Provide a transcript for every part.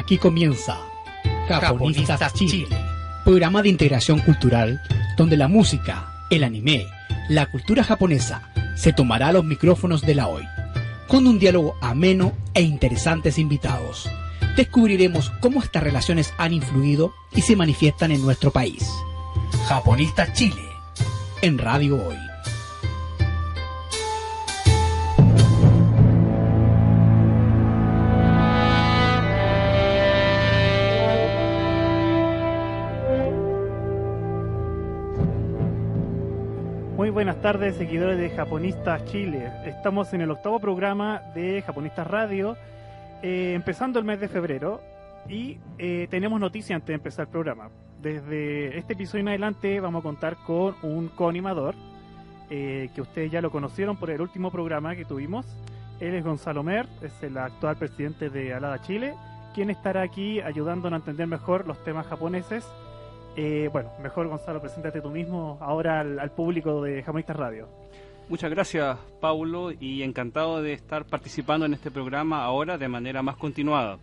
Aquí comienza Japonistas Chile, programa de integración cultural donde la música, el anime, la cultura japonesa se tomará a los micrófonos de la hoy. Con un diálogo ameno e interesantes invitados, descubriremos cómo estas relaciones han influido y se manifiestan en nuestro país. Japonistas Chile, en Radio Hoy. Muy buenas tardes, seguidores de Japonistas Chile. Estamos en el 8º programa de Japonistas Radio, empezando el mes de febrero, y tenemos noticias antes de empezar el programa. Desde este episodio en adelante vamos a contar con un coanimador, que ustedes ya lo conocieron por el último programa que tuvimos. Él es Gonzalo Mer, es el actual presidente de Alada Chile, quien estará aquí ayudándonos a entender mejor los temas japoneses. Bueno, mejor Gonzalo, preséntate tú mismo ahora al público de Japonistas Radio. Muchas gracias, Paulo, y encantado de estar participando en este programa ahora de manera más continuada.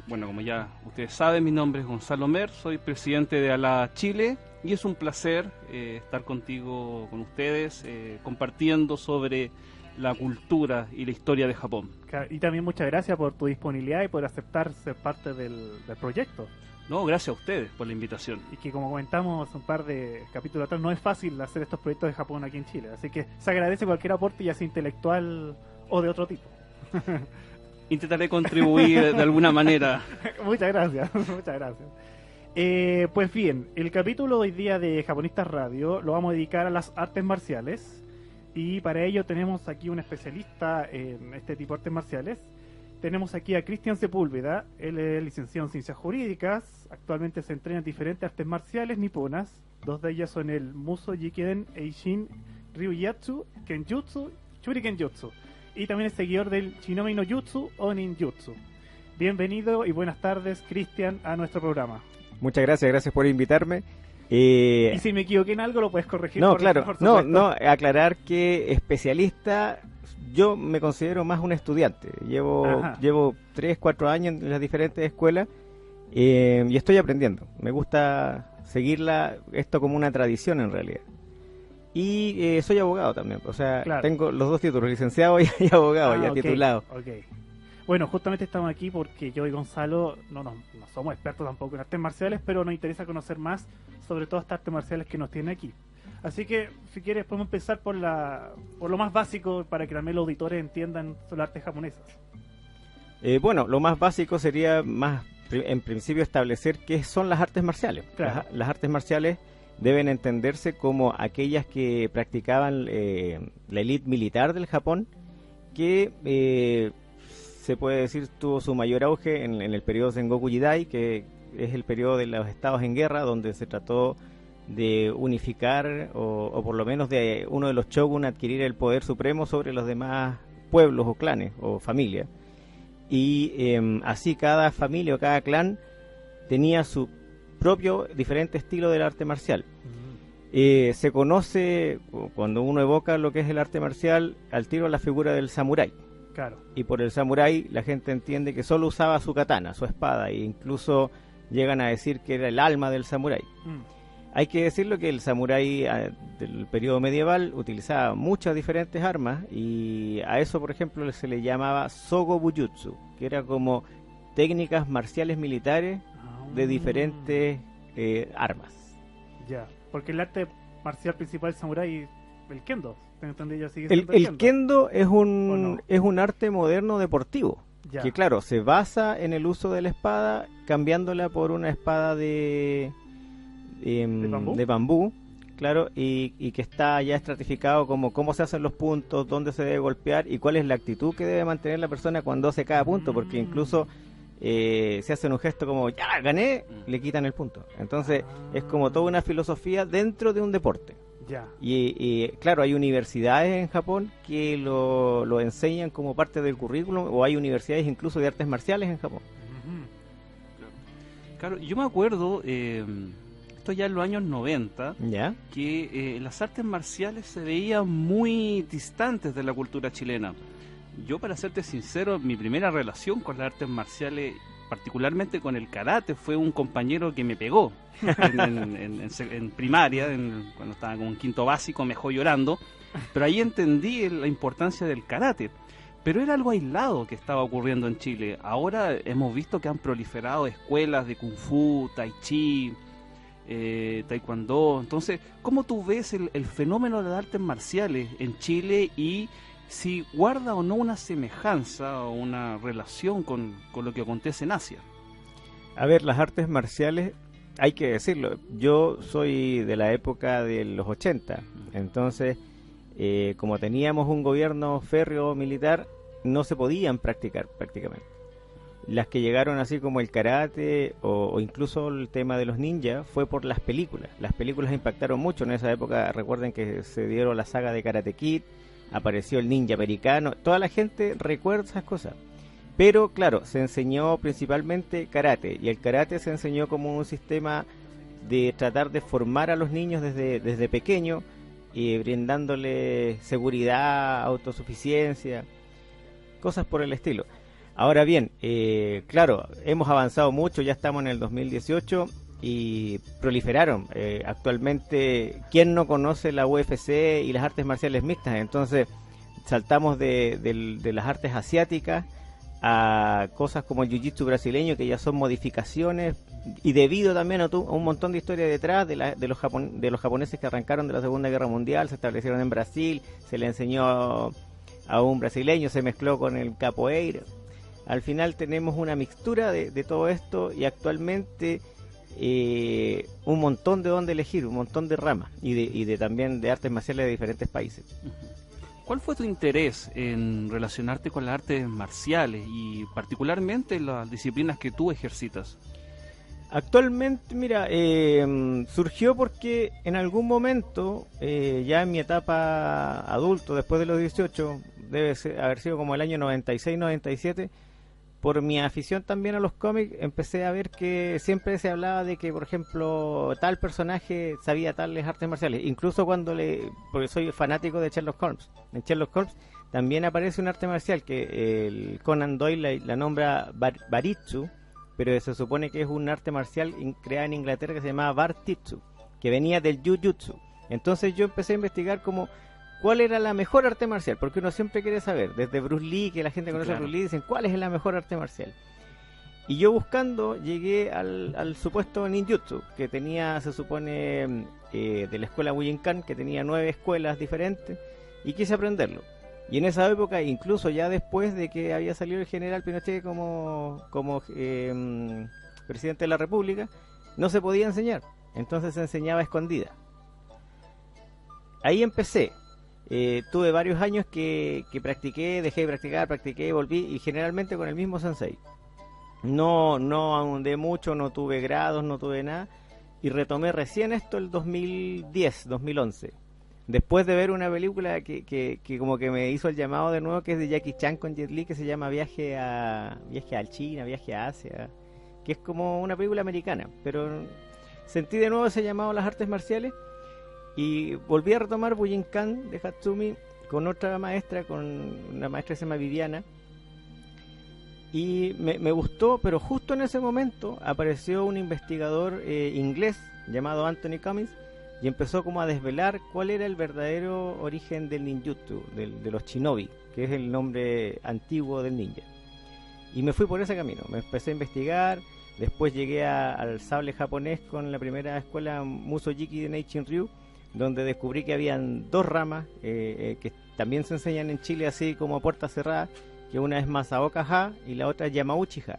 Bueno, como ya ustedes saben, mi nombre es Gonzalo Mer, soy presidente de Alada Chile, y es un placer estar contigo, con ustedes, compartiendo sobre la cultura y la historia de Japón. Y también muchas gracias por tu disponibilidad y por aceptar ser parte del proyecto. No, gracias a ustedes por la invitación. Y que, como comentamos un par de capítulos atrás, no es fácil hacer estos proyectos de Japón aquí en Chile. Así que se agradece cualquier aporte, ya sea intelectual o de otro tipo. Intentaré contribuir de alguna manera. Muchas gracias, muchas gracias. Pues bien, el capítulo de hoy día de Japonistas Radio lo vamos a dedicar a las artes marciales. Y para ello tenemos aquí un especialista en este tipo de artes marciales. Tenemos aquí a Cristian Sepúlveda. Él es licenciado en Ciencias Jurídicas. Actualmente se entrena en diferentes artes marciales niponas. Dos de ellas son el Muso Jikiden, Eishin, Ryujutsu, Kenjutsu, Shurikenjutsu. Y también es seguidor del Shinobi no Jutsu o Ninjutsu. Bienvenido y buenas tardes, Cristian, a nuestro programa. Muchas gracias por invitarme. Y si me equivoqué en algo, lo puedes corregir. No, claro, no, aclarar que especialista... Yo me considero más un estudiante. Llevo 3-4 años en las diferentes escuelas y estoy aprendiendo. Me gusta seguirla, esto como una tradición en realidad. Y soy abogado también, o sea, claro. Tengo los dos títulos, licenciado y abogado, ya titulado. Okay. Bueno, justamente estamos aquí porque yo y Gonzalo no somos expertos tampoco en artes marciales, pero nos interesa conocer más sobre todas estas artes marciales que nos tiene aquí. Así que, si quieres, podemos empezar por lo más básico para que también los auditores entiendan sobre las artes japonesas. Bueno, lo más básico sería, en principio, establecer qué son las artes marciales. Claro. Las artes marciales deben entenderse como aquellas que practicaban la élite militar del Japón, que se puede decir tuvo su mayor auge en el periodo Sengoku Jidai, que es el periodo de los estados en guerra, donde se trató de unificar o por lo menos de uno de los shogun adquirir el poder supremo sobre los demás pueblos o clanes o familias, y así cada familia o cada clan tenía su propio diferente estilo del arte marcial. Se conoce, cuando uno evoca lo que es el arte marcial, al tiro la figura del samurái. Claro. Y por el samurái la gente entiende que solo usaba su katana, su espada, e incluso llegan a decir que era el alma del samurái. Hay que decirlo que el samurái del periodo medieval utilizaba muchas diferentes armas, y a eso, por ejemplo, se le llamaba Sogo Bujutsu, que era como técnicas marciales militares de diferentes armas. Ya, porque el arte marcial principal del samurái, el kendo, el kendo es un arte moderno deportivo, ya, que claro, se basa en el uso de la espada, cambiándola por una espada de bambú, claro, y que está ya estratificado como cómo se hacen los puntos, dónde se debe golpear y cuál es la actitud que debe mantener la persona cuando hace cada punto, porque incluso se hacen un gesto como ¡ya, gané!, le quitan el punto. Entonces es como toda una filosofía dentro de un deporte. Ya. Y claro, hay universidades en Japón que lo enseñan como parte del currículum, o hay universidades incluso de artes marciales en Japón. Claro, yo me acuerdo... esto ya en los años 90, ¿ya?, que las artes marciales se veían muy distantes de la cultura chilena. Yo, para serte sincero, mi primera relación con las artes marciales particularmente con el karate, fue un compañero que me pegó en primaria, cuando estaba como en quinto básico, me dejó llorando, pero ahí entendí la importancia del karate. Pero era algo aislado que estaba ocurriendo en Chile. Ahora hemos visto que han proliferado escuelas de Kung Fu, Tai Chi, Taekwondo. Entonces, ¿cómo tú ves el fenómeno de las artes marciales en Chile y si guarda o no una semejanza o una relación con lo que acontece en Asia? A ver, las artes marciales, hay que decirlo, yo soy de la época de los 80, entonces, como teníamos un gobierno férreo militar, no se podían practicar prácticamente. Las que llegaron así como el karate o incluso el tema de los ninjas fue por las películas. Las películas impactaron mucho en esa época. Recuerden que se dieron la saga de Karate Kid, apareció el ninja americano, toda la gente recuerda esas cosas. Pero claro, se enseñó principalmente karate, y el karate se enseñó como un sistema de tratar de formar a los niños desde pequeño, brindándole seguridad, autosuficiencia, cosas por el estilo. Ahora bien, claro, hemos avanzado mucho, ya estamos en el 2018 y proliferaron. Actualmente, ¿quién no conoce la UFC y las artes marciales mixtas? Entonces, saltamos de las artes asiáticas a cosas como el jiu-jitsu brasileño, que ya son modificaciones, y debido también a un montón de historia detrás de los japoneses que arrancaron de la Segunda Guerra Mundial, se establecieron en Brasil, se le enseñó a un brasileño, se mezcló con el capoeira. Al final tenemos una mixtura de todo esto, y actualmente un montón de dónde elegir, un montón de ramas, y también de artes marciales de diferentes países. ¿Cuál fue tu interés en relacionarte con las artes marciales y particularmente las disciplinas que tú ejercitas? Actualmente, mira, surgió porque en algún momento, ya en mi etapa adulto, después de los 18, haber sido como el año 96-97, por mi afición también a los cómics, empecé a ver que siempre se hablaba de que, por ejemplo, tal personaje sabía tales artes marciales. Incluso porque soy fanático de Sherlock Holmes. En Sherlock Holmes también aparece un arte marcial que el Conan Doyle la nombra Baritsu, pero se supone que es un arte marcial creado en Inglaterra que se llamaba Bartitsu, que venía del Jujutsu. Entonces yo empecé a investigar como cuál era la mejor arte marcial, porque uno siempre quiere saber, desde Bruce Lee, que la gente conoce, claro, a Bruce Lee, dicen cuál es la mejor arte marcial. Y yo buscando llegué al supuesto ninjutsu, que tenía, se supone, de la escuela Bujinkan, que tenía 9 escuelas diferentes, y quise aprenderlo. Y en esa época, incluso ya después de que había salido el general Pinochet como presidente de la República, no se podía enseñar, entonces se enseñaba a escondida. Ahí empecé. Tuve varios años que practiqué, dejé de practicar, practiqué, volví, y generalmente con el mismo sensei. No ahondé mucho, no tuve grados, no tuve nada, y retomé recién esto el 2010, 2011. Después de ver una película que como que me hizo el llamado de nuevo, que es de Jackie Chan con Jet Li, que se llama Viaje a China, Viaje a Asia, que es como una película americana, pero sentí de nuevo ese llamado a las artes marciales. Y volví a retomar Bujinkan de Hatsumi con otra maestra, con una maestra que se llama Viviana. Y me gustó, pero justo en ese momento apareció un investigador inglés llamado Anthony Cummins y empezó como a desvelar cuál era el verdadero origen del ninjutsu, de los shinobi, que es el nombre antiguo del ninja. Y me fui por ese camino, me empecé a investigar. Después llegué al sable japonés con la primera escuela Musojiki de Neichin Ryu, donde descubrí que habían 2 ramas que también se enseñan en Chile así como a puerta cerrada, que una es Masaoka-ha y la otra es Yamauchi-ha.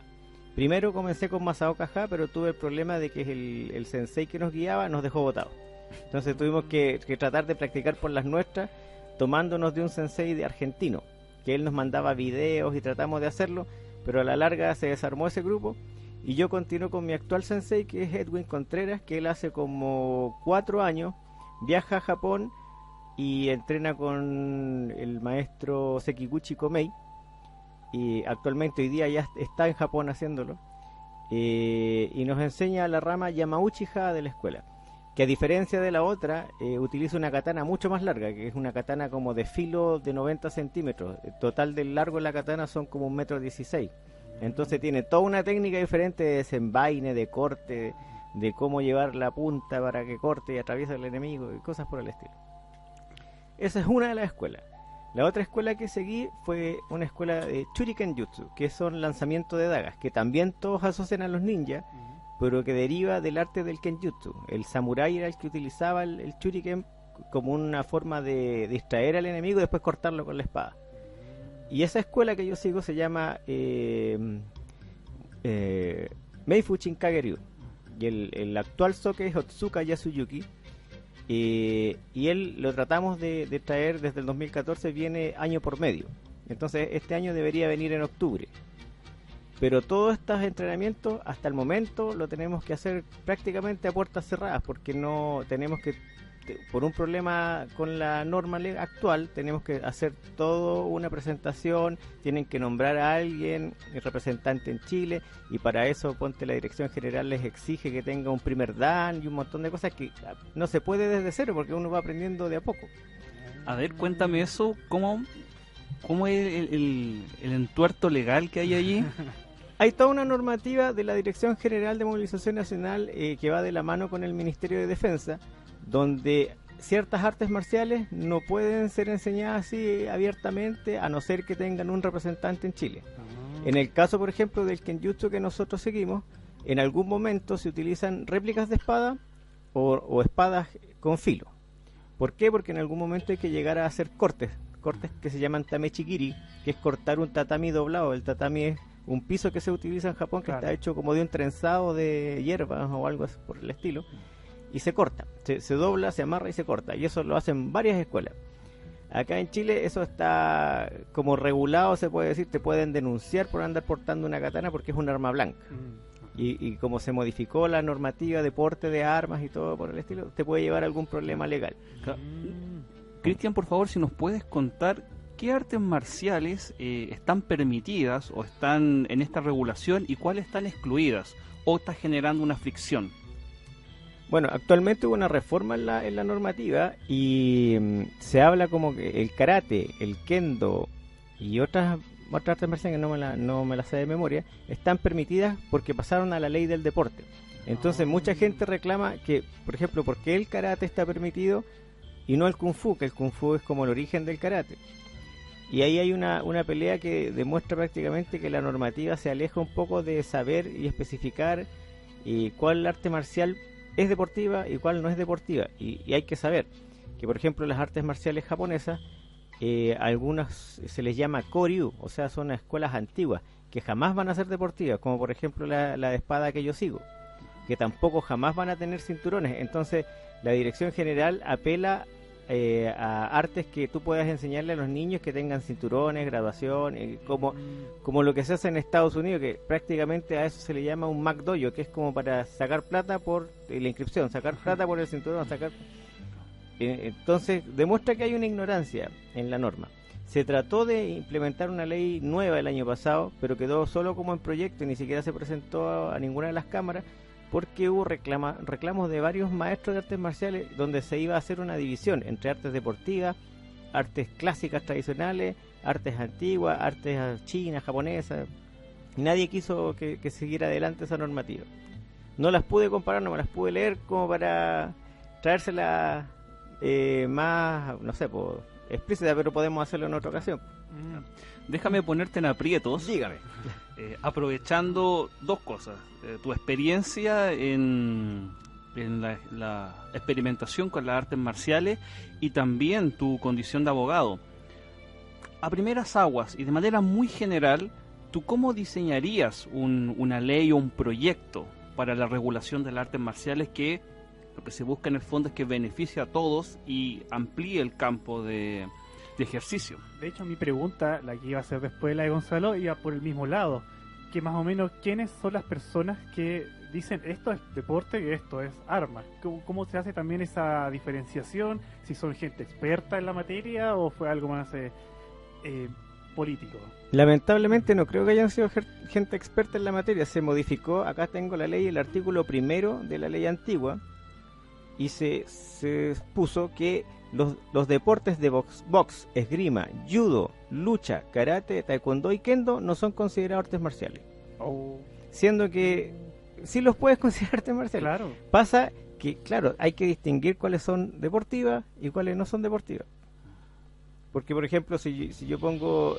Primero comencé con Masaoka-ha, pero tuve el problema de que el sensei que nos guiaba nos dejó botados. Entonces tuvimos que tratar de practicar por las nuestras, tomándonos de un sensei de argentino, que él nos mandaba videos y tratamos de hacerlo, pero a la larga se desarmó ese grupo. Y yo continuo con mi actual sensei, que es Edwin Contreras, que él hace como 4 años viaja a Japón y entrena con el maestro Sekiguchi Komei, y actualmente hoy día ya está en Japón haciéndolo, y nos enseña la rama Yamauchi-ha de la escuela, que a diferencia de la otra utiliza una katana mucho más larga, que es una katana como de filo de 90 centímetros. El total del largo de la katana son como 1,16 m. Entonces tiene toda una técnica diferente de desenvaine, de corte, de cómo llevar la punta para que corte y atraviese al enemigo y cosas por el estilo. Esa es una de las escuelas. La otra escuela que seguí fue una escuela de Shuriken Jutsu, que son lanzamientos de dagas, que también todos asocian a los ninjas, pero que deriva del arte del Kenjutsu. El samurái era el que utilizaba el Shuriken como una forma de distraer al enemigo y después cortarlo con la espada. Y esa escuela que yo sigo se llama Meifu Shinkageryu. Y el actual soke es Otsuka Yasuyuki. Y él lo tratamos de traer desde el 2014, viene año por medio. Entonces este año debería venir en octubre. Pero todos estos entrenamientos hasta el momento lo tenemos que hacer prácticamente a puertas cerradas, porque no tenemos que, por un problema con la norma actual, tenemos que hacer toda una presentación, tienen que nombrar a alguien, el representante en Chile, y para eso ponte la dirección general les exige que tenga un primer dan y un montón de cosas que no se puede desde cero, porque uno va aprendiendo de a poco. A ver, cuéntame eso, ¿cómo es el entuerto legal que hay allí? Hay toda una normativa de la Dirección General de Movilización Nacional que va de la mano con el Ministerio de Defensa, donde ciertas artes marciales no pueden ser enseñadas así abiertamente a no ser que tengan un representante en Chile. En el caso, por ejemplo, del Kenjutsu que nosotros seguimos, en algún momento se utilizan réplicas de espada o espadas con filo. ¿Por qué? Porque en algún momento hay que llegar a hacer cortes que se llaman tamechigiri, que es cortar un tatami doblado. El tatami es un piso que se utiliza en Japón, que está hecho como de un trenzado de hierbas o algo así por el estilo, y se corta, se dobla, se amarra y se corta, y eso lo hacen varias escuelas. Acá en Chile eso está como regulado, se puede decir, te pueden denunciar por andar portando una katana porque es un arma blanca. Y como se modificó la normativa de porte de armas y todo por el estilo, te puede llevar a algún problema legal. Cristian, por favor, si nos puedes contar qué artes marciales están permitidas o están en esta regulación y cuáles están excluidas o está generando una fricción. Bueno, actualmente hubo una reforma en la normativa y se habla como que el karate, el kendo y otras artes marciales que no me las sé de memoria, están permitidas porque pasaron a la ley del deporte. Entonces mucha gente reclama que, por ejemplo, ¿por qué el karate está permitido y no el kung fu? Que el kung fu es como el origen del karate. Y ahí hay una pelea que demuestra prácticamente que la normativa se aleja un poco de saber y especificar cuál arte marcial es deportiva y cuál no es deportiva. Y hay que saber que, por ejemplo, las artes marciales japonesas, algunas se les llama koryu, o sea, son escuelas antiguas, que jamás van a ser deportivas, como por ejemplo la de espada que yo sigo, que tampoco jamás van a tener cinturones. Entonces, la Dirección General apela a artes que tú puedas enseñarle a los niños que tengan cinturones, graduación, como lo que se hace en Estados Unidos, que prácticamente a eso se le llama un McDojo, que es como para sacar plata por la inscripción, sacar plata por el cinturón, entonces demuestra que hay una ignorancia en la norma. Se trató de implementar una ley nueva el año pasado, pero quedó solo como en proyecto y ni siquiera se presentó a ninguna de las cámaras, porque hubo reclamos de varios maestros de artes marciales donde se iba a hacer una división entre artes deportivas, artes clásicas tradicionales, artes antiguas, artes chinas, japonesas. Nadie quiso que siguiera adelante esa normativa. No las pude comparar, no me las pude leer como para traérsela más, no sé, explícita, pero podemos hacerlo en otra ocasión. Déjame ponerte en aprietos. Dígame. Aprovechando dos cosas. Tu experiencia en la experimentación con las artes marciales y también tu condición de abogado. A primeras aguas y de manera muy general, ¿tú cómo diseñarías una ley o un proyecto para la regulación de las artes marciales que lo que se busca en el fondo es que beneficie a todos y amplíe el campo de ejercicio? De hecho, mi pregunta, la que iba a hacer después de la de Gonzalo, iba por el mismo lado, que más o menos, ¿quiénes son las personas que dicen esto es deporte y esto es arma? ¿Cómo se hace también esa diferenciación? Si son gente experta en la materia o fue algo más político. Lamentablemente no creo que hayan sido gente experta en la materia. Se modificó, acá tengo la ley, el artículo 1 de la ley antigua, y se puso que los deportes de box, esgrima, judo, lucha, karate, taekwondo y kendo no son considerados artes marciales. Siendo que sí los puedes considerar artes marciales. Claro. Pasa que, claro, hay que distinguir cuáles son deportivas y cuáles no son deportivas. Porque, por ejemplo, si yo pongo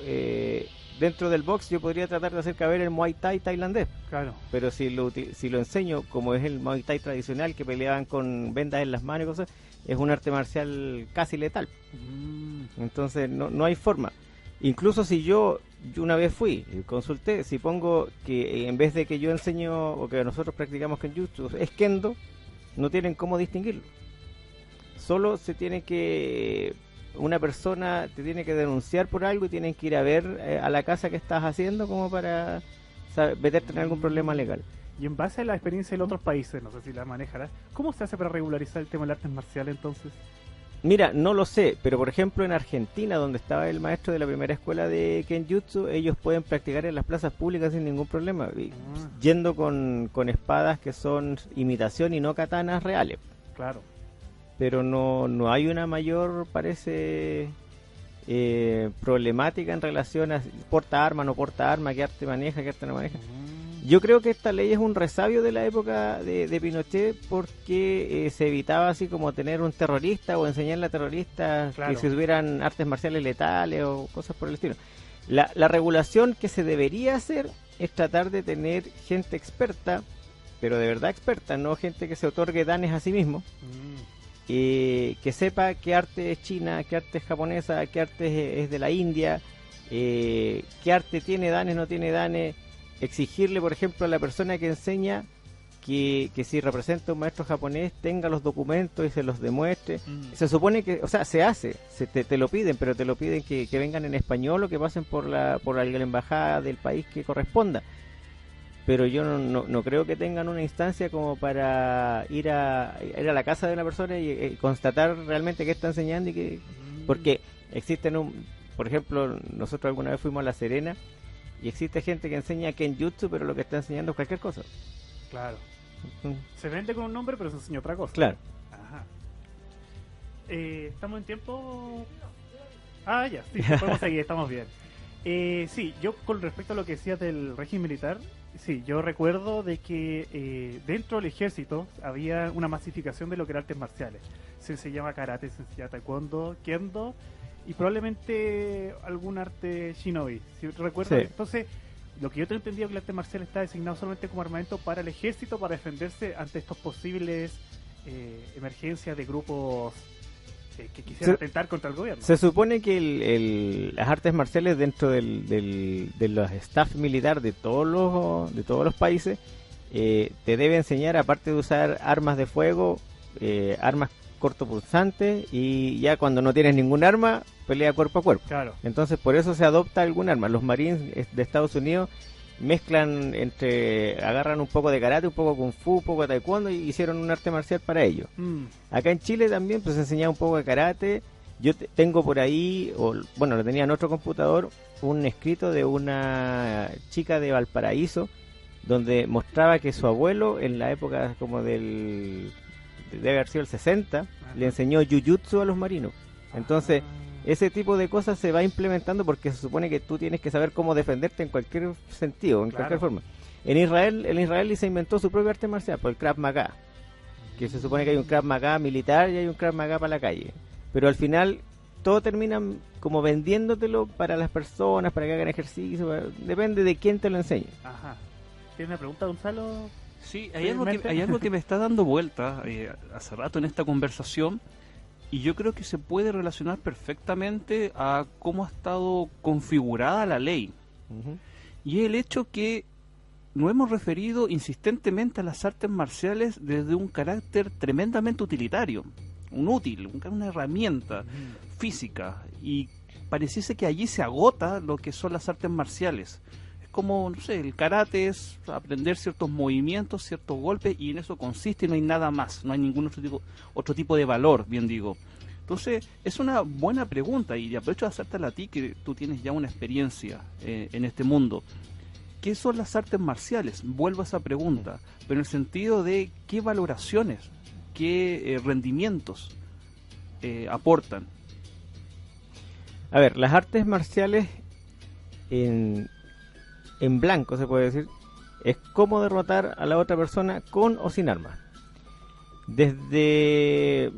dentro del box, yo podría tratar de hacer caber el Muay Thai tailandés. Claro. Pero si lo enseño como es el Muay Thai tradicional, que peleaban con vendas en las manos y cosas, es un arte marcial casi letal. Entonces no hay forma. Incluso si yo una vez fui y consulté, si pongo que en vez de que yo enseño o que nosotros practicamos Kenjutsu es Kendo, no tienen cómo distinguirlo. Solo se tiene que... Una persona te tiene que denunciar por algo y tienen que ir a ver a la casa que estás haciendo como para meterte en algún problema legal. Y en base a la experiencia de otros países, no sé si la manejarás, ¿cómo se hace para regularizar el tema del artes marciales entonces? Mira, no lo sé, pero por ejemplo en Argentina, donde estaba el maestro de la primera escuela de Kenjutsu, ellos pueden practicar en las plazas públicas sin ningún problema, yendo con espadas que son imitación y no katanas reales. Claro. Pero no hay una mayor, parece, problemática en relación a porta arma, no porta arma, qué arte maneja, qué arte no maneja. Yo creo que esta ley es un resabio de la época de Pinochet, porque se evitaba así como tener un terrorista o enseñarle a terroristas que si tuvieran artes marciales letales o cosas por el estilo. La regulación que se debería hacer es tratar de tener gente experta, pero de verdad experta, no gente que se otorgue danes a sí mismo, que sepa qué arte es china, qué arte es japonesa, qué arte es de la India, qué arte tiene danes, no tiene danes. Exigirle, por ejemplo, a la persona que enseña que si representa a un maestro japonés tenga los documentos y se los demuestre. Se supone que, o sea, se hace, te lo piden, pero te lo piden que vengan en español o que pasen por la embajada del país que corresponda. Pero yo no creo que tengan una instancia como para ir a la casa de una persona y constatar realmente qué está enseñando y que, porque existen por ejemplo, nosotros alguna vez fuimos a La Serena y existe gente que enseña Kenjutsu, pero lo que está enseñando es cualquier cosa. Claro. Se vende con un nombre, pero se enseña otra cosa. Claro. Ajá. ¿Estamos en tiempo? Ah, ya, sí, podemos seguir, estamos bien. Sí, yo con respecto a lo que decías del régimen militar, sí, yo recuerdo de que dentro del ejército había una masificación de lo que eran artes marciales. Se enseñaba karate, se enseñaba taekwondo, kendo y probablemente algún arte shinobi, si recuerdo. Sí. Entonces, lo que yo te entendía es que el arte marcial está designado solamente como armamento para el ejército, para defenderse ante estos posibles emergencias de grupos que quisieran atentar contra el gobierno. Se supone que las artes marciales dentro de los staff militar de todos los países te debe enseñar, aparte de usar armas de fuego, armas cortopulsantes, y ya cuando no tienes ningún arma, pelea cuerpo a cuerpo. Claro. Entonces por eso se adopta algún arma. Los Marines de Estados Unidos mezclan agarran un poco de karate, un poco de kung fu, un poco de taekwondo y hicieron un arte marcial para ellos. Acá en Chile también pues enseñaba un poco de karate. Yo tengo por ahí, lo tenía en otro computador, un escrito de una chica de Valparaíso donde mostraba que su abuelo en la época como debe haber sido el 60, le enseñó Jujutsu a los marinos. Entonces ese tipo de cosas se va implementando porque se supone que tú tienes que saber cómo defenderte en cualquier sentido, en cualquier forma. En Israel se inventó su propio arte marcial, por el Krav Maga, que se supone que hay un Krav Maga militar y hay un Krav Maga para la calle. Pero al final todo termina como vendiéndotelo para las personas, para que hagan ejercicio, depende de quién te lo enseñe. Ajá. ¿Tienes una pregunta, Gonzalo? Sí, hay algo que me está dando vuelta hace rato en esta conversación. Y yo creo que se puede relacionar perfectamente a cómo ha estado configurada la ley. Y es el hecho que nos hemos referido insistentemente a las artes marciales desde un carácter tremendamente utilitario, una herramienta física. Y pareciese que allí se agota lo que son las artes marciales. Es como, no sé, el karate es aprender ciertos movimientos, ciertos golpes, y en eso consiste y no hay nada más, no hay ningún otro tipo de valor, bien digo. Entonces, es una buena pregunta y aprovecho de hacértela a ti, que tú tienes ya una experiencia en este mundo. ¿Qué son las artes marciales? Vuelvo a esa pregunta, pero en el sentido de qué valoraciones, qué rendimientos aportan. A ver, las artes marciales en blanco, se puede decir, es cómo derrotar a la otra persona con o sin armas. Desde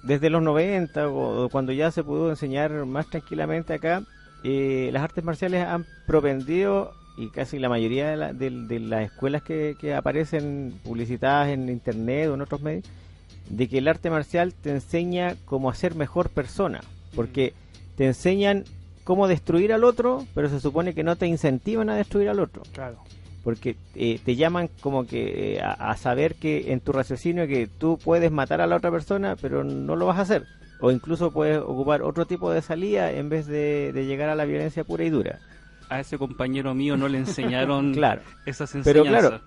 los 90 o cuando ya se pudo enseñar más tranquilamente acá, las artes marciales han propendido, y casi la mayoría de las escuelas que aparecen publicitadas en internet o en otros medios, de que el arte marcial te enseña cómo ser mejor persona, porque te enseñan cómo destruir al otro, pero se supone que no te incentivan a destruir al otro. Claro. Porque te llaman como que a saber que en tu raciocinio que tú puedes matar a la otra persona, pero no lo vas a hacer. O incluso puedes ocupar otro tipo de salida en vez de llegar a la violencia pura y dura. A ese compañero mío no le enseñaron claro, esas enseñanzas. pero claro,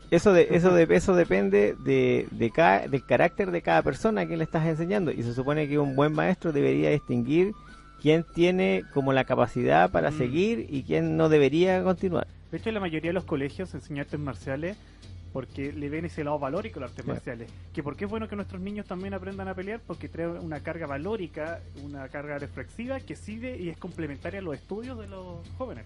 eso depende del carácter de cada persona a quien le estás enseñando. Y se supone que un buen maestro debería distinguir quién tiene como la capacidad para seguir y quién no debería continuar. De hecho, en la mayoría de los colegios enseñan artes marciales porque le ven ese lado valórico a las artes marciales. Que porque es bueno que nuestros niños también aprendan a pelear, porque trae una carga valórica, una carga reflexiva que sirve y es complementaria a los estudios de los jóvenes.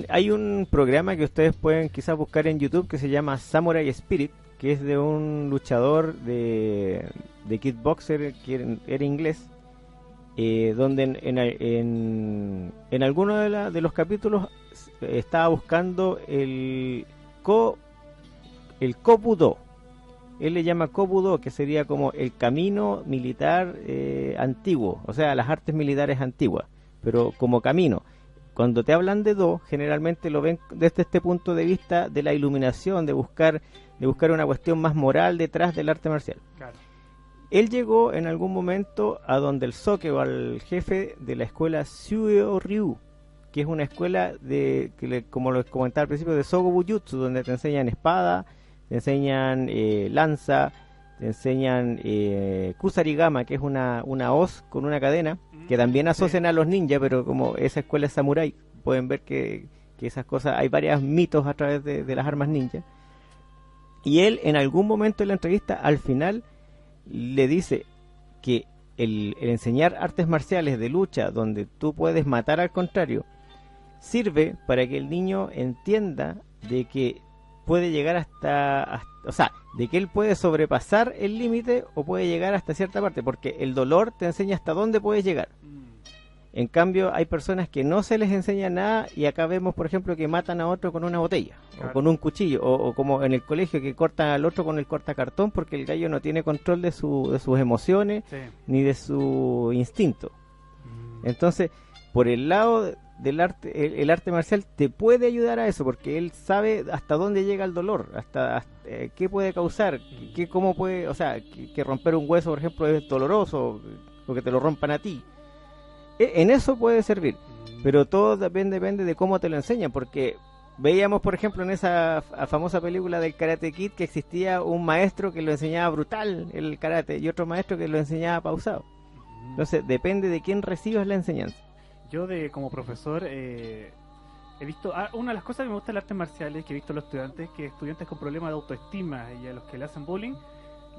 Hay un programa que ustedes pueden quizás buscar en YouTube que se llama Samurai Spirit, que es de un luchador de kickboxer que era inglés, donde en alguno de los capítulos estaba buscando el Kobudo. Él le llama Kobudo, que sería como el camino militar antiguo, o sea, las artes militares antiguas, pero como camino. Cuando te hablan de Do, generalmente lo ven desde este punto de vista de la iluminación, de buscar una cuestión más moral detrás del arte marcial. Claro. Él llegó en algún momento a donde el Soke, o al jefe de la escuela Suyo Ryu, que es una escuela como lo comentaba al principio, de Sogo Bujutsu, donde te enseñan espada, te enseñan lanza, te enseñan Kusarigama, que es una hoz con una cadena, que también asocian a los ninjas, pero como esa escuela es samurái, pueden ver que esas cosas, hay varios mitos a través de las armas ninja. Y él en algún momento en la entrevista, al final, le dice que el enseñar artes marciales de lucha, donde tú puedes matar al contrario, sirve para que el niño entienda de que puede llegar hasta o sea, de que él puede sobrepasar el límite o puede llegar hasta cierta parte, porque el dolor te enseña hasta dónde puedes llegar. En cambio, hay personas que no se les enseña nada, y acá vemos, por ejemplo, que matan a otro con una botella, claro, o con un cuchillo, o como en el colegio, que cortan al otro con el cortacartón, porque el gallo no tiene control de sus emociones, sí, ni de su instinto. Entonces, por el lado del arte, el arte marcial te puede ayudar a eso, porque él sabe hasta dónde llega el dolor, hasta qué puede causar, cómo puede, o sea, que romper un hueso, por ejemplo, es doloroso, o que te lo rompan a ti. En eso puede servir, pero todo depende de cómo te lo enseñan, porque veíamos, por ejemplo, en esa famosa película del Karate Kid, que existía un maestro que lo enseñaba brutal el karate y otro maestro que lo enseñaba pausado. Entonces depende de quién recibas la enseñanza. Yo como profesor he visto, una de las cosas que me gusta de las artes marciales, que he visto a los estudiantes, que estudiantes con problemas de autoestima y a los que le hacen bullying,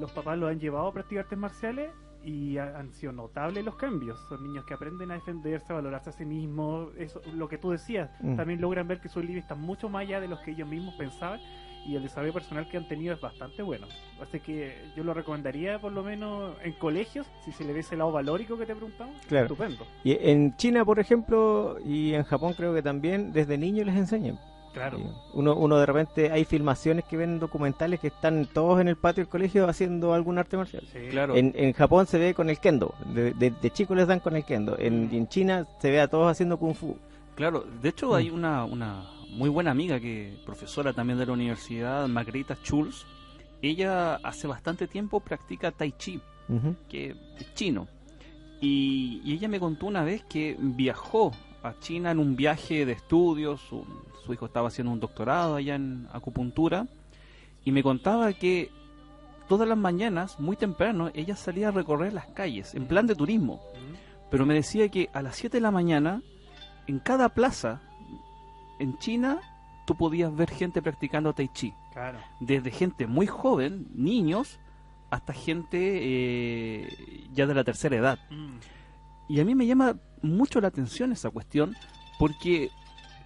los papás los han llevado a practicar artes marciales y han sido notables los cambios. Son niños que aprenden a defenderse, a valorarse a sí mismos, eso, lo que tú decías, también logran ver que sus límites están mucho más allá de los que ellos mismos pensaban, y el desarrollo personal que han tenido es bastante bueno. Así que yo lo recomendaría, por lo menos en colegios, si se le ve ese lado valórico que te preguntamos. Claro. Estupendo. Y en China, por ejemplo, y en Japón creo que también, desde niños les enseñan. Claro. Uno de repente hay filmaciones que ven documentales que están todos en el patio del colegio haciendo algún arte marcial. Sí, claro. En Japón se ve con el kendo, de chicos les dan con el kendo. En China se ve a todos haciendo kung fu. Claro, de hecho hay una muy buena amiga, que profesora también de la universidad, Margarita Schulz. Ella hace bastante tiempo practica Tai Chi, que es chino. Y ella me contó una vez que viajó a China en un viaje de estudios. Su hijo estaba haciendo un doctorado allá en acupuntura, y me contaba que todas las mañanas, muy temprano, ella salía a recorrer las calles en plan de turismo, pero me decía que a las 7 de la mañana en cada plaza en China tú podías ver gente practicando Tai Chi. Claro. Desde gente muy joven, niños, hasta gente ya de la tercera edad. Y a mí me llama mucho la atención esa cuestión, porque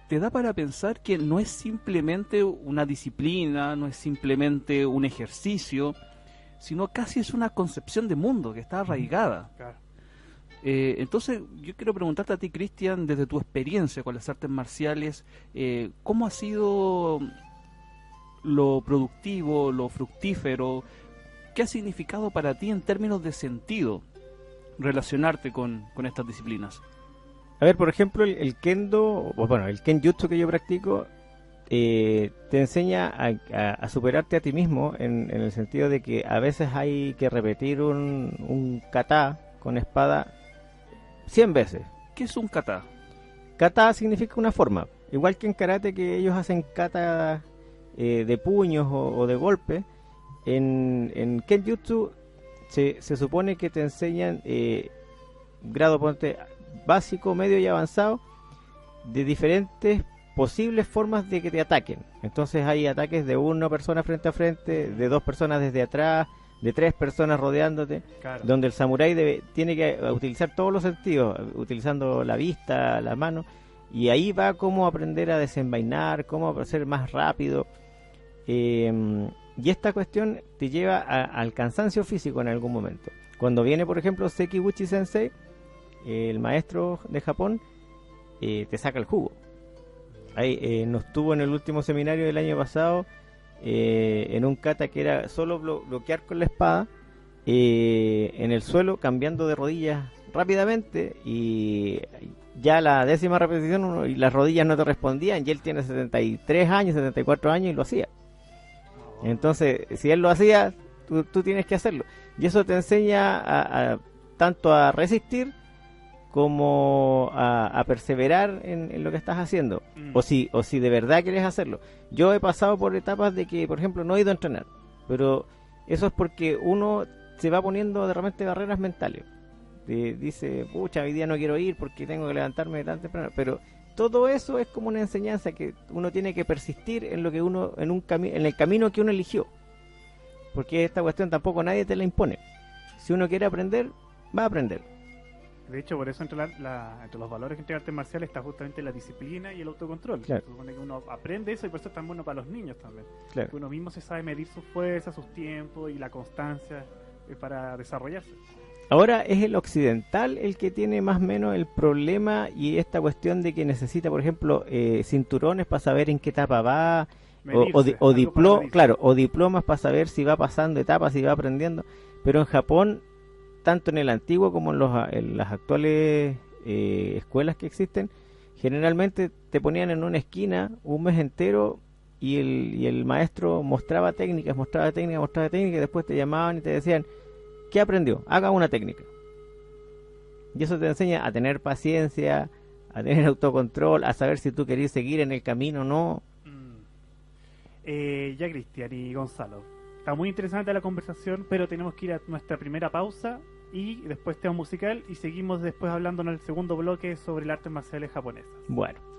te da para pensar que no es simplemente una disciplina, no es simplemente un ejercicio, sino casi es una concepción de mundo que está arraigada. Claro. Entonces, yo quiero preguntarte a ti, Cristian, desde tu experiencia con las artes marciales, ¿cómo ha sido lo productivo, lo fructífero? ¿Qué ha significado para ti en términos de sentido relacionarte con estas disciplinas? A ver, por ejemplo, el kendo, o bueno, el kenjutsu que yo practico, te enseña a superarte a ti mismo en el sentido de que a veces hay que repetir un kata con espada 100 veces. ¿Qué es un kata? Kata significa una forma, igual que en karate que ellos hacen kata de puños o de golpe. En kenjutsu se supone que te enseñan grado básico, medio y avanzado de diferentes posibles formas de que te ataquen. Entonces hay ataques de una persona frente a frente, de 2 personas desde atrás, de 3 personas rodeándote, claro, donde el samurái tiene que utilizar todos los sentidos, utilizando la vista, la mano, y ahí va cómo aprender a desenvainar, cómo ser más rápido. Y esta cuestión te lleva al cansancio físico en algún momento. Cuando viene, por ejemplo, Sekiguchi Sensei, el maestro de Japón, te saca el jugo. Ahí nos tuvo en el último seminario del año pasado, en un kata que era solo bloquear con la espada en el suelo, cambiando de rodillas rápidamente, y ya la 10ª repetición y las rodillas no te respondían, y él tiene 73 años, 74 años y lo hacía. Entonces, si él lo hacía, tú tienes que hacerlo. Y eso te enseña tanto a resistir como a perseverar en lo que estás haciendo, o si de verdad quieres hacerlo. Yo he pasado por etapas de que, por ejemplo, no he ido a entrenar, pero eso es porque uno se va poniendo de repente barreras mentales. Dice, pucha, hoy día no quiero ir porque tengo que levantarme tan temprano, pero todo eso es como una enseñanza que uno tiene que persistir en lo que uno en el camino que uno eligió, porque esta cuestión tampoco nadie te la impone. Si uno quiere aprender, va a aprender. De hecho, por eso entre los valores que entrega artes marciales está justamente la disciplina y el autocontrol. Claro. Se supone que uno aprende eso, y por eso es tan bueno para los niños también. Claro. Que uno mismo se sabe medir sus fuerzas, sus tiempos y la constancia para desarrollarse. Ahora es el occidental el que tiene más o menos el problema y esta cuestión de que necesita, por ejemplo, cinturones para saber en qué etapa va, o diplomas para saber si va pasando etapas, si va aprendiendo. Pero en Japón, tanto en el antiguo como en las actuales escuelas que existen, generalmente te ponían en una esquina un mes entero y el maestro mostraba técnicas, y después te llamaban y te decían, ¿qué aprendió? Haga una técnica. Y eso te enseña a tener paciencia, a tener autocontrol, a saber si tú querés seguir en el camino o no. Ya, Cristian y Gonzalo, está muy interesante la conversación, pero tenemos que ir a nuestra primera pausa y después tema musical, y seguimos después hablando en el segundo bloque sobre las artes marciales japonesas. Bueno.「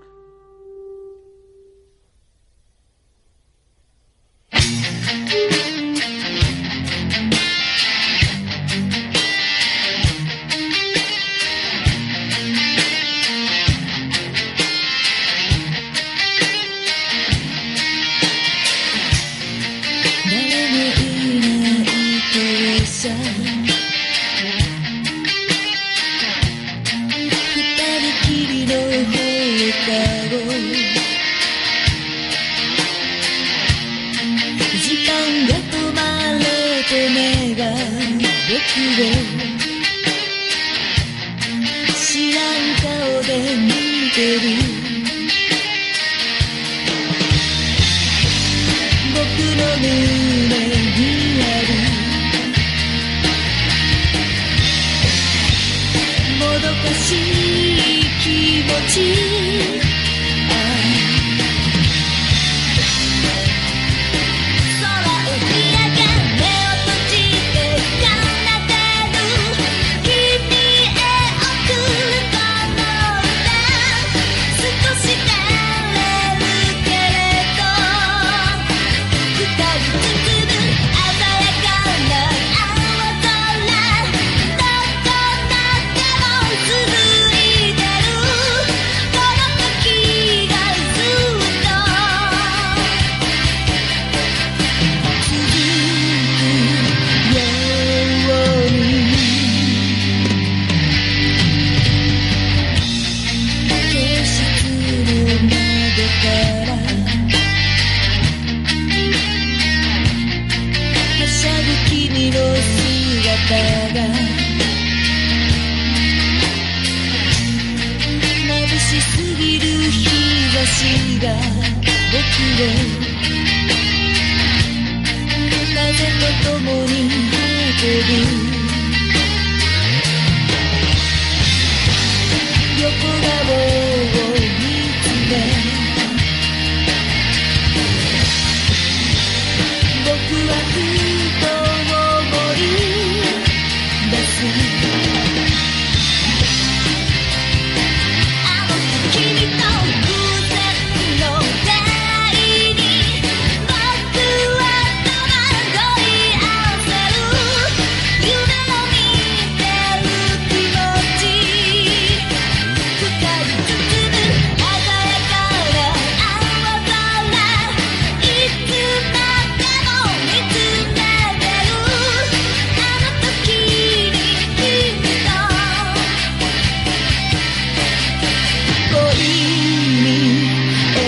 が僕を風と共に運ぶ横顔を見つめ僕はふと思い出すあの時君と偶然の出会いに僕は戸惑い合わせる夢を見てる気持ち光り包む鮮やかな青空いつまでも見つめてるあの時に君と恋に落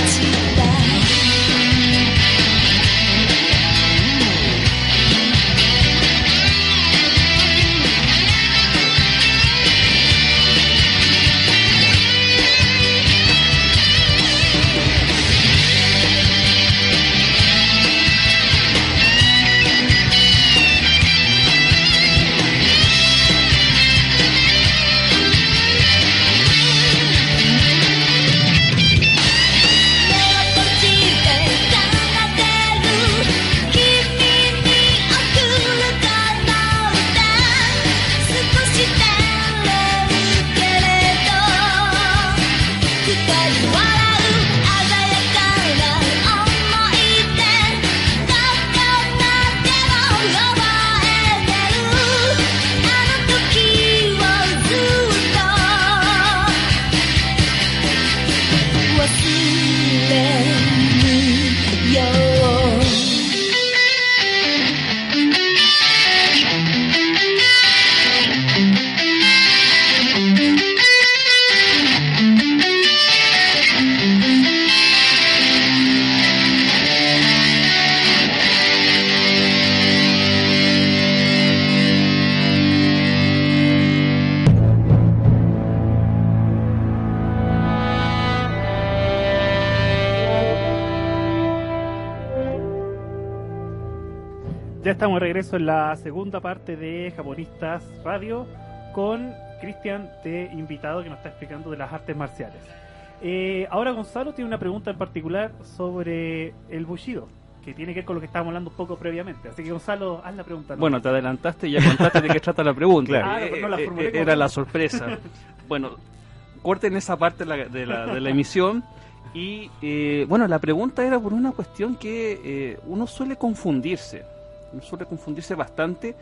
ちた目を閉じて奏でる君に送るこの歌少し照れるけれど二人笑う鮮やかな思い出どこまでも覚えてるあの時をずっと忘れぬようYa estamos de regreso en la segunda parte de Japonistas Radio con Cristian de invitado que nos está explicando de las artes marciales. Ahora Gonzalo tiene una pregunta en particular sobre el Bushido, que tiene que ver con lo que estábamos hablando un poco previamente. Así que Gonzalo, haz la pregunta, ¿no? Bueno, te adelantaste y ya contaste de qué trata la pregunta. Claro. No la formulé como- Era la sorpresa. Bueno, corten esa parte de la emisión. Y bueno, la pregunta era por una cuestión que uno suele confundirse bastante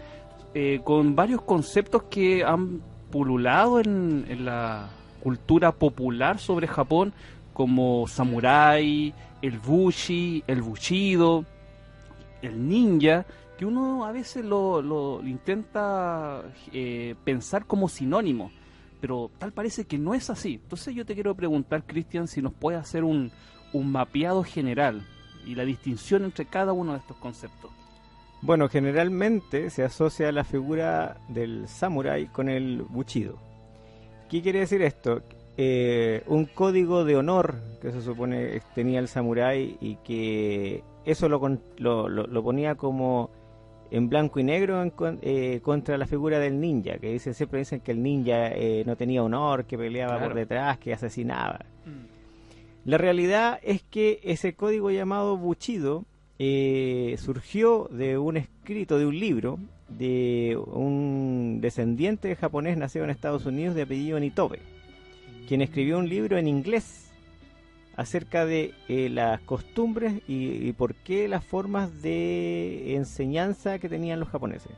con varios conceptos que han pululado en la cultura popular sobre Japón, como samurái, el bushi, el bushido, el ninja, que uno a veces lo intenta pensar como sinónimo, pero tal parece que no es así. Entonces yo te quiero preguntar, Cristian, si nos puedes hacer un mapeado general y la distinción entre cada uno de estos conceptos. Bueno, generalmente se asocia la figura del samurái con el bushido. ¿Qué quiere decir esto? Un código de honor que se supone tenía el samurái y que eso lo ponía como en blanco y negro contra la figura del ninja, que siempre dicen que el ninja no tenía honor, que peleaba por detrás, que asesinaba. La realidad es que ese código llamado bushido surgió de un escrito, de un libro, de un descendiente japonés nacido en Estados Unidos de apellido Nitobe, quien escribió un libro en inglés acerca de las costumbres y por qué las formas de enseñanza que tenían los japoneses.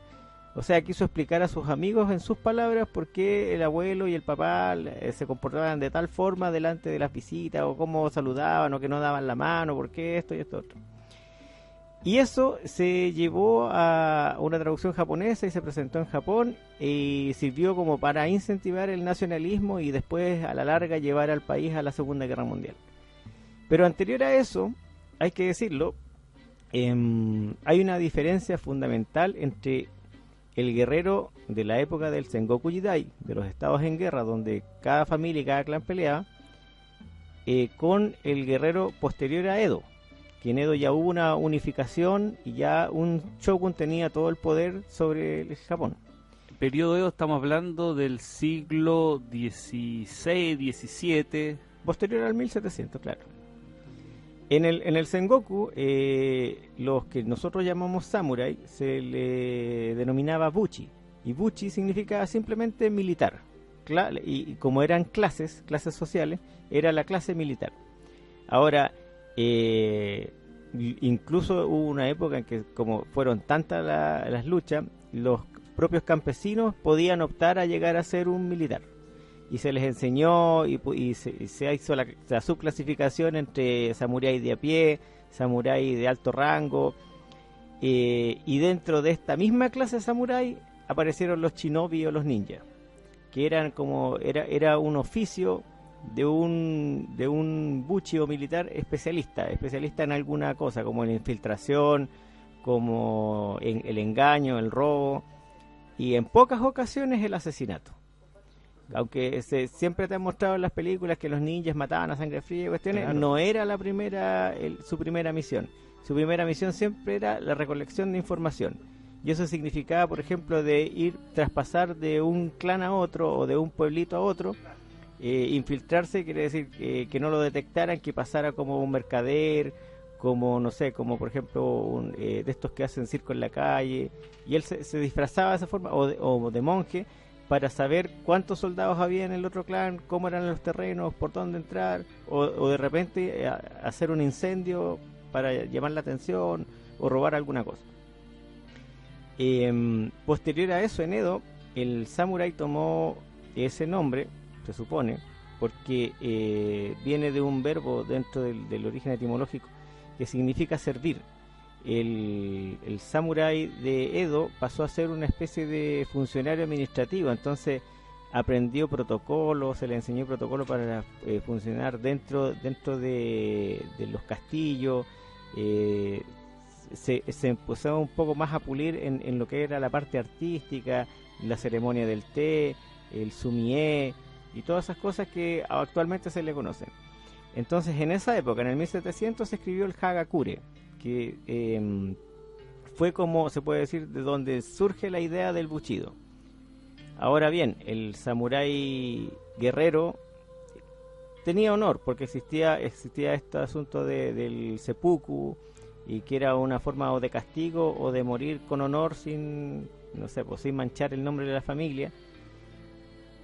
O sea, quiso explicar a sus amigos en sus palabras por qué el abuelo y el papá se comportaban de tal forma delante de las visitas, o cómo saludaban, o que no daban la mano, por qué esto y esto otro. Y eso se llevó a una traducción japonesa y se presentó en Japón y sirvió como para incentivar el nacionalismo y después a la larga llevar al país a la Segunda Guerra Mundial. Pero anterior a eso, hay que decirlo, hay una diferencia fundamental entre el guerrero de la época del Sengoku Jidai, de los estados en guerra, donde cada familia y cada clan peleaba, con el guerrero posterior a Edo, que en Edo ya hubo una unificación y ya un shogun tenía todo el poder sobre el Japón. El periodo Edo estamos hablando del siglo XVI, XVII. Posterior al 1700, claro. En el Sengoku, los que nosotros llamamos samurai se le denominaba buchi, y buchi significa simplemente militar, y como eran clases sociales, era la clase militar. Ahora, incluso hubo una época en que, como fueron tantas las luchas, los propios campesinos podían optar a llegar a ser un militar. Y se les enseñó y se hizo la subclasificación entre samurái de a pie, samurái de alto rango, y dentro de esta misma clase de samurái aparecieron los shinobi o los ninjas, que eran como era un oficio de un buchi o militar especialista en alguna cosa, como en infiltración, como en el engaño, el robo, y en pocas ocasiones el asesinato. Aunque siempre te han mostrado en las películas que los ninjas mataban a sangre fría y cuestiones, claro, no era su primera misión. Su primera misión siempre era la recolección de información. Y eso significaba, por ejemplo, de traspasar de un clan a otro o de un pueblito a otro. Infiltrarse quiere decir que no lo detectaran, que pasara como un mercader, como no sé, como por ejemplo de estos que hacen circo en la calle. Y él se disfrazaba de esa forma, o de monje, para saber cuántos soldados había en el otro clan, cómo eran los terrenos, por dónde entrar, o de repente hacer un incendio para llamar la atención o robar alguna cosa. Posterior a eso, en Edo, el samurái tomó ese nombre, se supone, porque viene de un verbo dentro del origen etimológico que significa servir. El samurái de Edo pasó a ser una especie de funcionario administrativo, entonces aprendió protocolos, se le enseñó protocolos para funcionar dentro de los castillos, se empezó un poco más a pulir en lo que era la parte artística, la ceremonia del té, el sumie y todas esas cosas que actualmente se le conocen. Entonces en esa época, en el 1700, se escribió el Hagakure, que fue, como se puede decir, de donde surge la idea del Bushido. Ahora bien, el samurái guerrero tenía honor, porque existía este asunto del seppuku, y que era una forma o de castigo o de morir con honor sin manchar el nombre de la familia,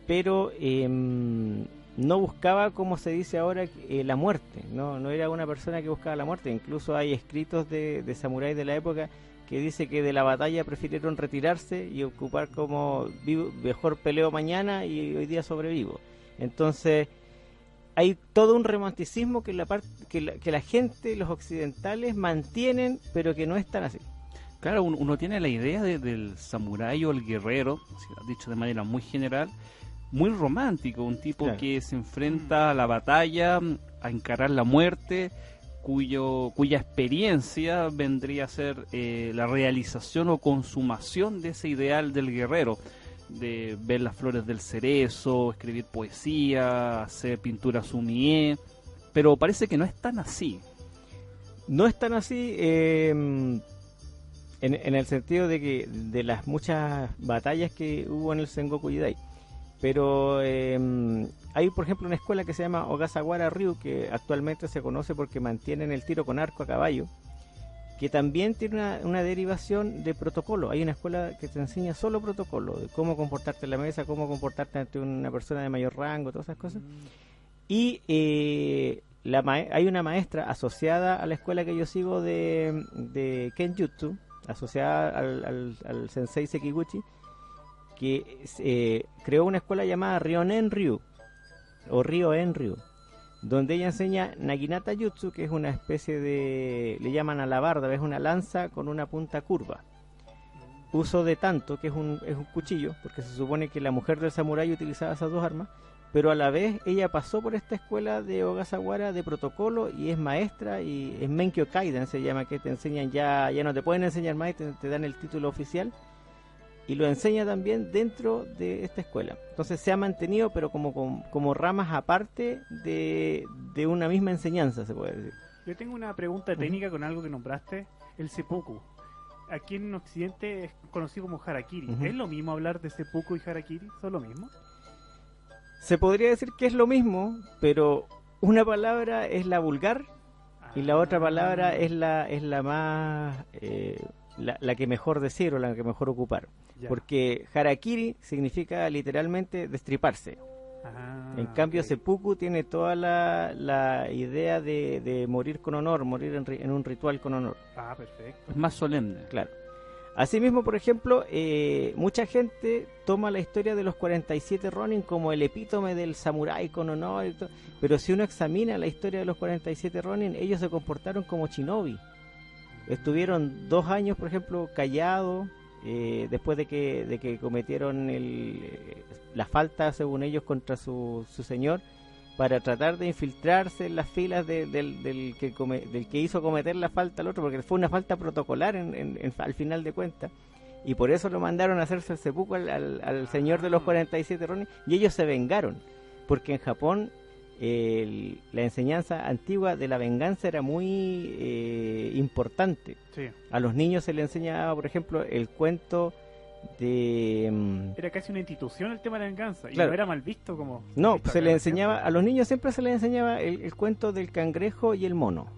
pero no buscaba, como se dice ahora, la muerte. No era una persona que buscaba la muerte. Incluso hay escritos de samuráis de la época que dice que de la batalla prefirieron retirarse y ocupar como mejor peleo mañana y hoy día sobrevivo. Entonces hay todo un romanticismo que la gente, los occidentales, mantienen, pero que no es tan así. Claro, uno tiene la idea del samurái o el guerrero, dicho de manera muy general, muy romántico, un tipo, claro, que se enfrenta a la batalla, a encarar la muerte, cuya experiencia vendría a ser la realización o consumación de ese ideal del guerrero, de ver las flores del cerezo, escribir poesía, hacer pintura sumie, pero parece que no es tan así. No es tan así en el sentido de que de las muchas batallas que hubo en el Sengoku Jidai. Pero hay, por ejemplo, una escuela que se llama Ogasawara Ryu, que actualmente se conoce porque mantienen el tiro con arco a caballo, que también tiene una derivación de protocolo. Hay una escuela que te enseña solo protocolo, de cómo comportarte en la mesa, cómo comportarte ante una persona de mayor rango, todas esas cosas. Y hay una maestra asociada a la escuela que yo sigo de Kenjutsu, asociada al sensei Sekiguchi, que creó una escuela llamada Ryonen Ryu o Ryoen Ryu, donde ella enseña Naginata Jutsu, que es una especie de, le llaman alabarda, es una lanza con una punta curva. Uso de tanto, que es un cuchillo, porque se supone que la mujer del samurái utilizaba esas dos armas, pero a la vez ella pasó por esta escuela de Ogasawara de protocolo y es maestra, y es Menkyo Kaiden se llama, que te enseñan ya no te pueden enseñar más y te dan el título oficial, y lo enseña también dentro de esta escuela. Entonces se ha mantenido, pero como ramas aparte de una misma enseñanza, se puede decir. Yo tengo una pregunta técnica con algo que nombraste, el seppuku. Aquí en Occidente es conocido como harakiri. ¿Es lo mismo hablar de seppuku y harakiri? ¿Son lo mismo? Se podría decir que es lo mismo, pero una palabra es la vulgar y la otra palabra es la más la que mejor decir o la que mejor ocupar. Ya. Porque harakiri significa literalmente destriparse. En cambio, ok. seppuku tiene toda la idea de morir con honor, morir en un ritual con honor. Ah, perfecto. Es más solemne. Claro. Asimismo, por ejemplo, mucha gente toma la historia de los 47 Ronin como el epítome del samurái con honor, y todo, pero si uno examina la historia de los 47 Ronin, ellos se comportaron como shinobi. Estuvieron 2 años, por ejemplo, callados, después de que cometieron la falta, según ellos, contra su señor, para tratar de infiltrarse en las filas del que hizo cometer la falta al otro, porque fue una falta protocolar al final de cuentas, y por eso lo mandaron a hacerse el seppuku al señor de los 47 Ronin, y ellos se vengaron, porque en Japón la enseñanza antigua de la venganza era muy importante. Sí. A los niños se les enseñaba, por ejemplo, el cuento de... Era casi una institución el tema de la venganza. Y Claro. no era mal visto como... No, visto se acá, le por enseñaba, ejemplo. a los niños siempre se les enseñaba el cuento del cangrejo y el mono.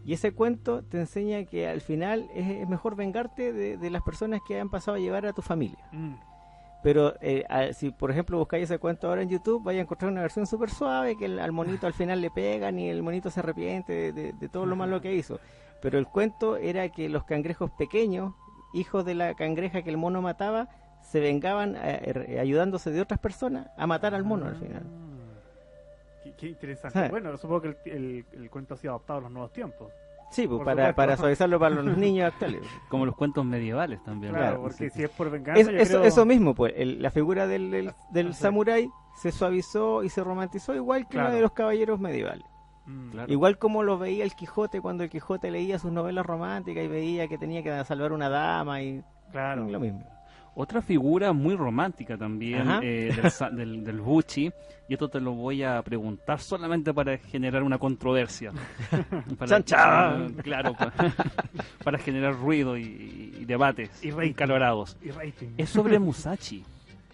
Y ese cuento te enseña que al final es mejor vengarte de las personas que han pasado a llevar a tu familia. Pero si por ejemplo buscáis ese cuento ahora en YouTube, vais a encontrar una versión súper suave, que al monito al final le pegan y el monito se arrepiente de todo lo malo que hizo. Pero el cuento era que los cangrejos pequeños, hijos de la cangreja que el mono mataba, se vengaban ayudándose de otras personas a matar al mono al final. Qué interesante. Ah. Bueno, supongo que el cuento ha sido adaptado a los nuevos tiempos. Sí, pues, Por para supuesto. suavizarlo para los niños actuales. Como los cuentos medievales también. Claro, Claro, porque sí. si es por venganza, yo creo... Eso mismo, pues, la figura del Sí. samurái se suavizó y se romantizó igual que Claro. la de los caballeros medievales. Claro. Igual como lo veía el Quijote cuando el Quijote leía sus novelas románticas y veía que tenía que salvar una dama y Claro. lo mismo. Otra figura muy romántica también Ajá. del Buchi, y esto te lo voy a preguntar solamente para generar una controversia. Chan, chan. Claro, para generar ruido y debates Y rating. calorados. Y rating. Es sobre Musashi.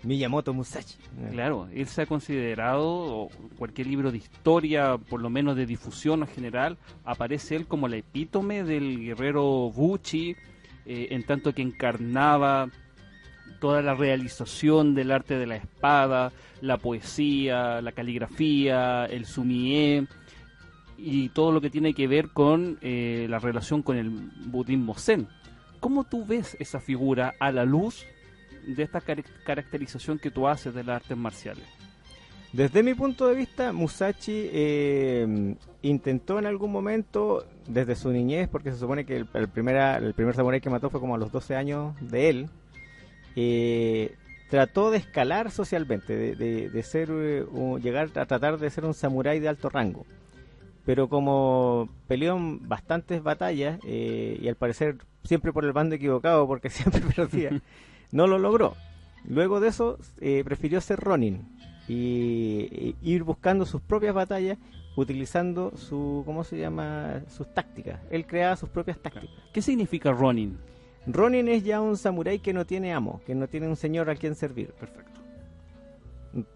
Miyamoto Musashi. Claro, él se ha considerado, o cualquier libro de historia, por lo menos de difusión en general, aparece él como el epítome del guerrero Buchi, en tanto que encarnaba toda la realización del arte de la espada, la poesía, la caligrafía, el sumie y todo lo que tiene que ver con la relación con el budismo zen. ¿Cómo tú ves esa figura a la luz de esta caracterización que tú haces de las artes marciales? Desde mi punto de vista, Musashi intentó en algún momento, desde su niñez, porque se supone que el primer samurái que mató fue como a los 12 años de él, trató de escalar socialmente, de ser llegar a tratar de ser un samurái de alto rango. Pero como peleó en bastantes batallas, y al parecer siempre por el bando equivocado, porque siempre perdía, no lo logró. Luego de eso, prefirió ser Ronin y ir buscando sus propias batallas, utilizando sus tácticas. Él creaba sus propias tácticas. ¿Qué significa Ronin? Ronin es ya un samurái que no tiene amo, que no tiene un señor al quien servir. Perfecto.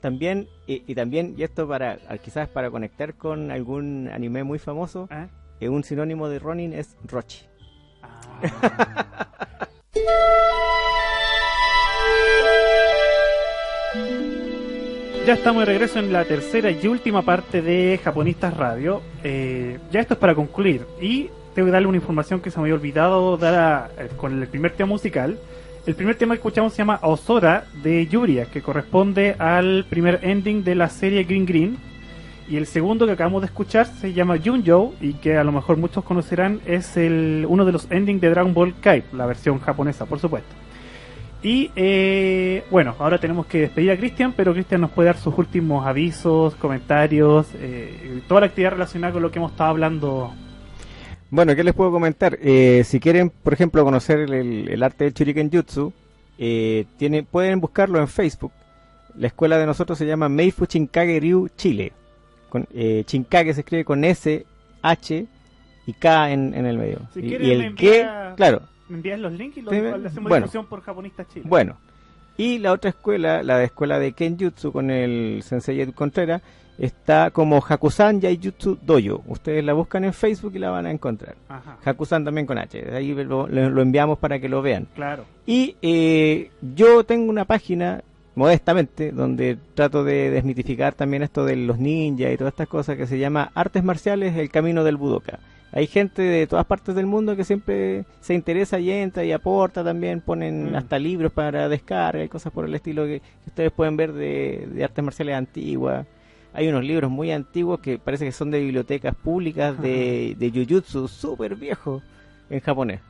También, y esto quizás para conectar con algún anime muy famoso, un sinónimo de Ronin es Rochi. Ya estamos de regreso en la tercera y última parte de Japonistas Radio. Ya esto es para concluir. Y tengo que darle una información que se me había olvidado dar con el primer tema musical. El primer tema que escuchamos se llama Osora de Yuria, que corresponde al primer ending de la serie Green Green. Y el segundo que acabamos de escuchar se llama Junjo, y que a lo mejor muchos conocerán, es uno de los endings de Dragon Ball Kai, la versión japonesa, por supuesto. Y bueno, ahora tenemos que despedir a Cristian, pero Cristian nos puede dar sus últimos avisos, comentarios, toda la actividad relacionada con lo que hemos estado hablando. Bueno, ¿qué les puedo comentar? Si quieren, por ejemplo, conocer el arte del Shuriken Jutsu, pueden buscarlo en Facebook. La escuela de nosotros se llama Meifu Chinkage Ryu Chile. Chinkage se escribe con S, H y K en el medio. Si y quieren, el que, claro. Me envías los links y Sí, le hacemos bueno. difusión por Japonistas Chile. Bueno, y la otra escuela, la escuela de Kenjutsu con el Sensei Edu Contreras, está como Hakusan Yaijutsu Dojo. Ustedes la buscan en Facebook y la van a encontrar. Ajá. Hakusan también con H. Ahí lo enviamos para que lo vean. Claro. Y yo tengo una página, modestamente, donde trato de desmitificar también esto de los ninjas y todas estas cosas, que se llama Artes Marciales, el Camino del Budoka. Hay gente de todas partes del mundo que siempre se interesa y entra y aporta también, ponen hasta libros para descarga y cosas por el estilo que ustedes pueden ver de artes marciales antiguas. Hay unos libros muy antiguos que parece que son de bibliotecas públicas de Jujutsu, súper viejos, en japonés.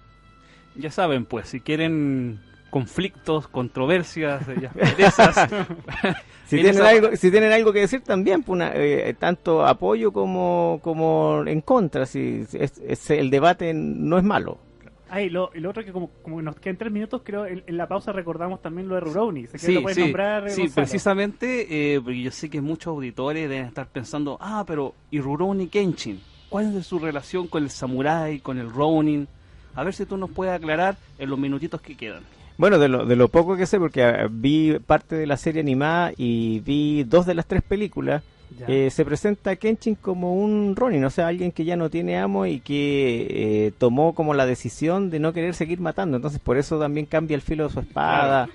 Ya saben, pues, si quieren conflictos, controversias, asperezas, Si tienen algo que decir también, pues tanto apoyo como en contra, el debate no es malo. Y lo otro que como nos quedan 3 minutos, creo en la pausa recordamos también lo de Rurouni. Sí, lo puedes nombrar, sí, Gonzalo. precisamente, porque yo sé que muchos auditores deben estar pensando, pero ¿y Rurouni Kenshin? ¿Cuál es su relación con el samurái, con el Ronin? A ver si tú nos puedes aclarar en los minutitos que quedan. Bueno, de lo poco que sé, porque vi parte de la serie animada y vi 2 de las 3 películas, se presenta a Kenshin como un Ronin, o sea, alguien que ya no tiene amo y que tomó como la decisión de no querer seguir matando, entonces por eso también cambia el filo de su espada.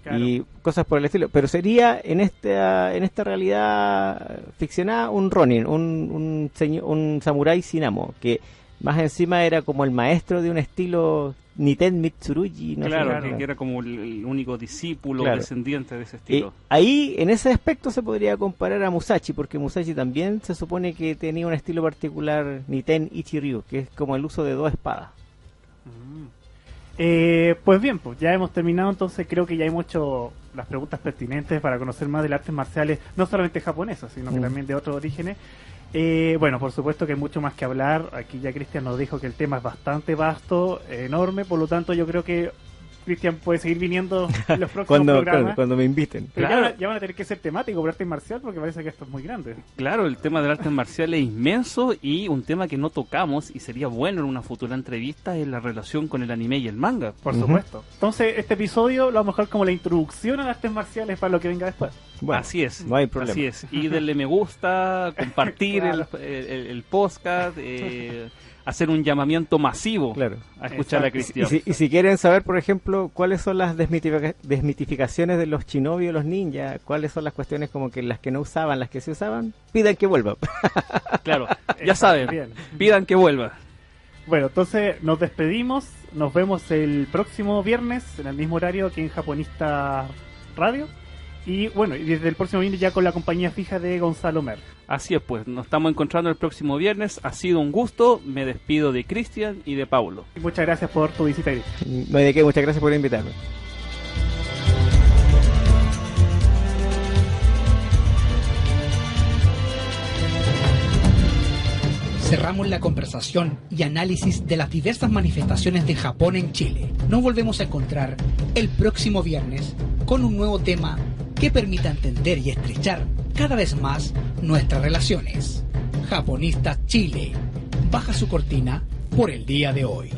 Claro. Y cosas por el estilo, pero sería en esta realidad ficcionada un Ronin, un samurái sin amo, que más encima era como el maestro de un estilo Niten Mitsurugi, que era como el único discípulo descendiente de ese estilo. Ahí, en ese aspecto, se podría comparar a Musashi, porque Musashi también se supone que tenía un estilo particular, Niten Ichiryu, que es como el uso de 2 espadas. Pues bien, pues ya hemos terminado, entonces creo que ya hemos hecho las preguntas pertinentes para conocer más de las artes marciales, no solamente japonesas, sino que también de otros orígenes. Bueno, por supuesto que hay mucho más que hablar. Aquí ya Cristian nos dijo que el tema es bastante vasto, enorme, por lo tanto yo creo que Cristian puede seguir viniendo en los próximos programas. Cuando me inviten. Pero ya van a tener que ser temáticos por arte marcial, porque parece que esto es muy grande. Claro, el tema del arte marcial es inmenso, y un tema que no tocamos y sería bueno en una futura entrevista es la relación con el anime y el manga. Por supuesto. Entonces este episodio lo vamos a dejar como la introducción a las artes marciales para lo que venga después. Bueno, así es, no hay problema. Así es. Y denle me gusta, compartir el podcast, hacer un llamamiento masivo a escuchar a Cristian. Y si quieren saber, por ejemplo, cuáles son las desmitificaciones de los shinobi o los ninjas, cuáles son las cuestiones como que las que no usaban, las que se usaban, pidan que vuelva. Claro, ya saben, pidan que vuelva. Bueno, entonces nos despedimos, nos vemos el próximo viernes en el mismo horario aquí en Japonista Radio. Y bueno, y desde el próximo viernes ya con la compañía fija de Gonzalo Mer. Así es, pues, nos estamos encontrando el próximo viernes. Ha sido un gusto, me despido de Cristian y de Paulo. Y muchas gracias por tu visita, Cristian. No hay de qué, muchas gracias por invitarme. Cerramos la conversación y análisis de las diversas manifestaciones de Japón en Chile. Nos volvemos a encontrar el próximo viernes con un nuevo tema que permita entender y estrechar cada vez más nuestras relaciones. Japonistas Chile baja su cortina por el día de hoy.